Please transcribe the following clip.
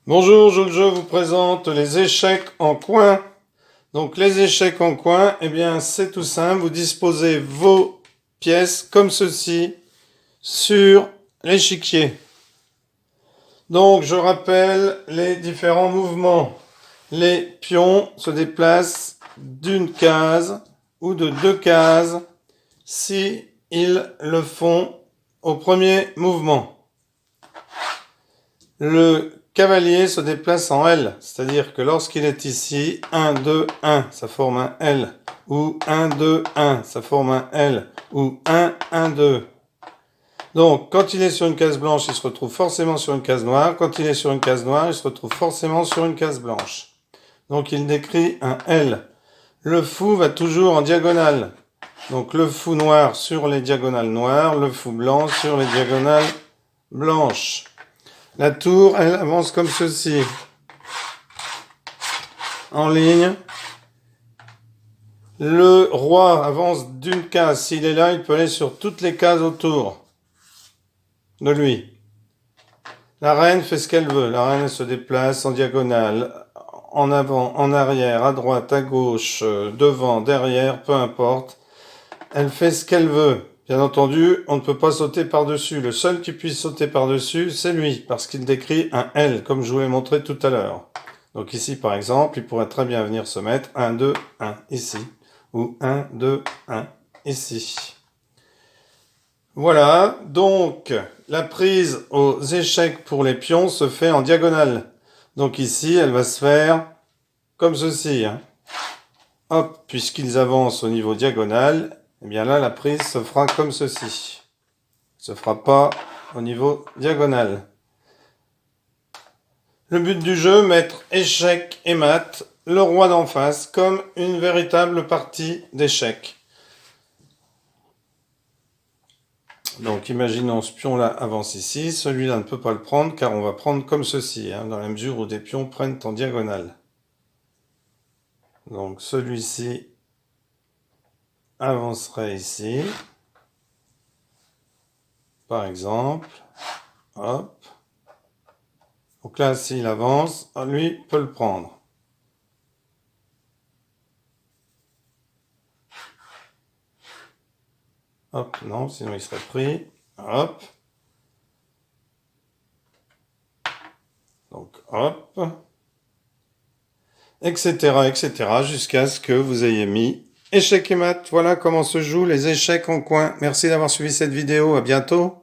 Bonjour, je vous présente les échecs en coin. Donc les échecs en coin, eh bien c'est tout simple, vous disposez vos pièces comme ceci sur l'échiquier. Donc je rappelle les différents mouvements. Les pions se déplacent d'une case ou de deux cases si ils le font au premier mouvement. Le cavalier se déplace en L, c'est-à-dire que lorsqu'il est ici, 1, 2, 1, ça forme un L, ou 1, 2, 1, ça forme un L, ou 1, 1, 2. Donc, quand il est sur une case blanche, il se retrouve forcément sur une case noire. Quand il est sur une case noire, il se retrouve forcément sur une case blanche. Donc, il décrit un L. Le fou va toujours en diagonale. Donc, le fou noir sur les diagonales noires, le fou blanc sur les diagonales blanches. La tour, elle avance comme ceci. En ligne. Le roi avance d'une case. S'il est là, il peut aller sur toutes les cases autour de lui. La reine fait ce qu'elle veut. La reine, elle se déplace en diagonale, en avant, en arrière, à droite, à gauche, devant, derrière, peu importe. Elle fait ce qu'elle veut. Bien entendu, on ne peut pas sauter par-dessus. Le seul qui puisse sauter par-dessus, c'est lui, parce qu'il décrit un L, comme je vous l'ai montré tout à l'heure. Donc ici, par exemple, il pourrait très bien venir se mettre 1, 2, 1, ici. Ou 1, 2, 1, ici. Voilà, donc la prise aux échecs pour les pions se fait en diagonale. Donc ici, elle va se faire comme ceci. Hop, puisqu'ils avancent au niveau diagonal, eh bien là, la prise se fera comme ceci. Elle ne se fera pas au niveau diagonal. Le but du jeu, mettre échec et mat, le roi d'en face, comme une véritable partie d'échecs. Donc imaginons ce pion-là avance ici, celui-là ne peut pas le prendre car on va prendre comme ceci, dans la mesure où des pions prennent en diagonale. Donc celui-ci avancerait ici, par exemple. Hop. Donc là, s'il avance, lui peut le prendre. Hop, non, sinon il serait pris. Hop. Donc hop. Etc. etc. jusqu'à ce que vous ayez mis échec et mat. Voilà comment se jouent les échecs en coin. Merci d'avoir suivi cette vidéo. À bientôt.